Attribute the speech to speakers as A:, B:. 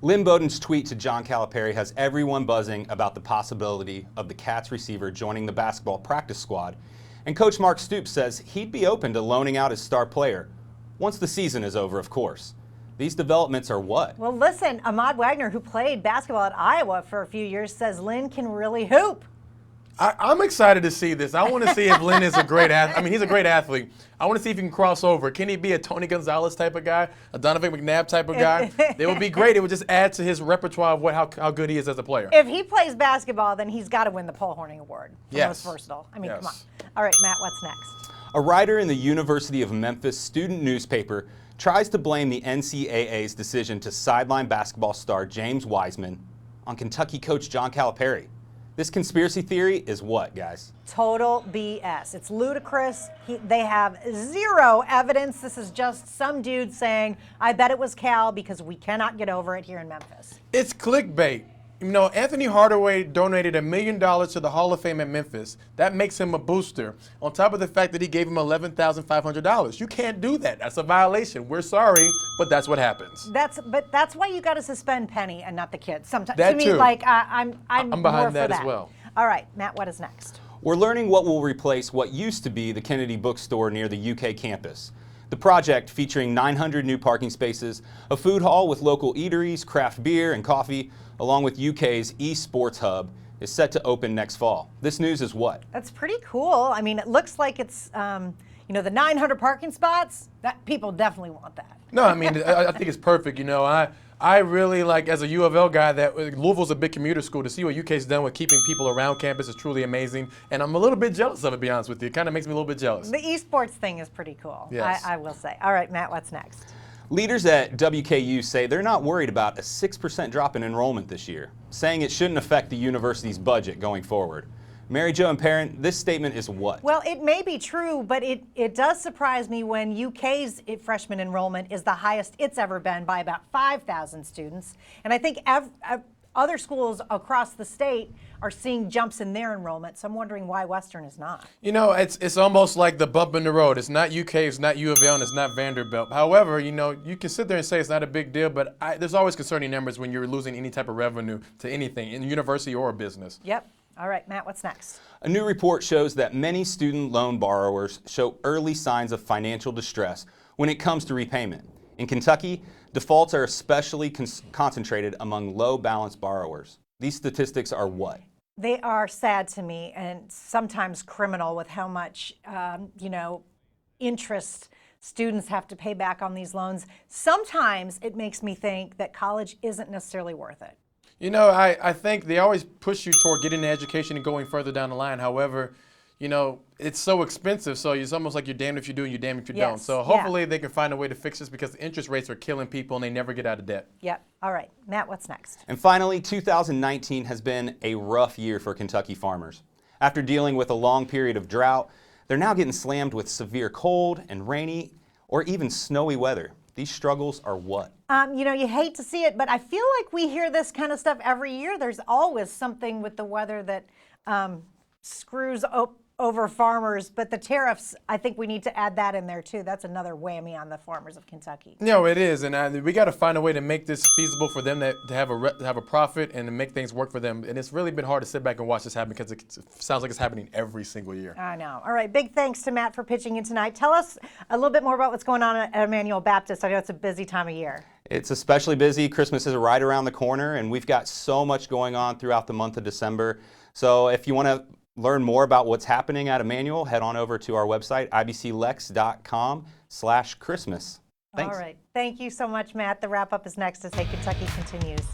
A: Lynn Bowden's tweet to John Calipari has everyone buzzing about the possibility of the Cats receiver joining the basketball practice squad, and Coach Mark Stoops says he'd be open to loaning out his star player, once the season is over, of course. These developments are what?
B: Well, listen, Ahmad Wagner, who played basketball at Iowa for a few years, says Lynn can really hoop.
C: I'm excited to see this. I want to see if Lynn is a great athlete. I mean, he's a great athlete. I want to see if he can cross over. Can he be a Tony Gonzalez type of guy, a Donovan McNabb type of guy? It would be great. It would just add to his repertoire of how good he is as a player.
B: If he plays basketball, then he's got to win the Paul Hornung Award for most versatile. I mean, come on. All right, Matt, what's next?
A: A writer in the University of Memphis student newspaper tries to blame the NCAA's decision to sideline basketball star James Wiseman on Kentucky coach John Calipari. This conspiracy theory is what, guys?
B: Total BS. It's ludicrous. They have zero evidence. This is just some dude saying, I bet it was Cal because we cannot get over it here in Memphis.
C: It's clickbait. You know, Anthony Hardaway donated $1 million to the Hall of Fame at Memphis. That makes him a booster. On top of the fact that he gave him $11,500. You can't do that. That's a violation. We're sorry, but that's what happens.
B: But that's why you got to suspend Penny and not the kids. Sometimes
C: That
B: to me,
C: too.
B: like I'm
C: behind
B: more for
C: that as well.
B: All right, Matt, what is next?
A: We're learning what will replace what used to be the Kennedy Bookstore near the UK campus. The project, featuring 900 new parking spaces, a food hall with local eateries, craft beer, and coffee, along with UK's eSports hub, is set to open next fall. This news is what?
B: That's pretty cool. I mean, it looks like it's, you know, the 900 parking spots, that people definitely want that.
C: No, I mean, I think it's perfect. You know, I really like, as a U of L guy, that Louisville's a big commuter school. To see what UK's done with keeping people around campus is truly amazing. And I'm a little bit jealous of it, to be honest with you. It kind of makes me a little bit jealous.
B: The esports thing is pretty cool,
C: Yes.
B: I will say. All right, Matt, what's next?
A: Leaders at WKU say they're not worried about a 6% drop in enrollment this year, saying it shouldn't affect the university's budget going forward. Mary Jo and Parent, this statement is what?
B: Well, it may be true, but it does surprise me when UK's freshman enrollment is the highest it's ever been by about 5,000 students. And I think other schools across the state are seeing jumps in their enrollment, so I'm wondering why Western is not.
C: You know, it's almost like the bump in the road. It's not UK, it's not U of L, and it's not Vanderbilt. However, you know, you can sit there and say it's not a big deal, but there's always concerning numbers when you're losing any type of revenue to anything, in university or a business.
B: Yep. All right, Matt, what's next?
A: A new report shows that many student loan borrowers show early signs of financial distress when it comes to repayment. In Kentucky, defaults are especially concentrated among low-balance borrowers. These statistics are what?
B: They are sad to me and sometimes criminal with how much, interest students have to pay back on these loans. Sometimes it makes me think that college isn't necessarily worth it.
C: You know, I think they always push you toward getting an education and going further down the line. However, you know, it's so expensive, so it's almost like you're damned if you do and you're damned if you don't. So hopefully they can find a way to fix this because the interest rates are killing people and they never get out of debt.
B: Yep. All right. Matt, what's next?
A: And finally, 2019 has been a rough year for Kentucky farmers. After dealing with a long period of drought, they're now getting slammed with severe cold and rainy or even snowy weather. These struggles are what?
B: You know, you hate to see it, but I feel like we hear this kind of stuff every year. There's always something with the weather that screws over farmers, but the tariffs, I think we need to add that in there too. That's another whammy on the farmers of Kentucky.
C: No, it is, and we got to find a way to make this feasible for them to have a profit and to make things work for them. And it's really been hard to sit back and watch this happen because it sounds like it's happening every single year.
B: I know. All right, big thanks to Matt for pitching in tonight. Tell us a little bit more about what's going on at Emmanuel Baptist. I know it's a busy time of year.
A: It's especially busy. Christmas is right around the corner, and we've got so much going on throughout the month of December. So if you want to learn more about what's happening at Emmanuel, head on over to our website, ibclex.com/Christmas. Thanks.
B: All right. Thank you so much, Matt. The wrap-up is next as Hey Kentucky continues.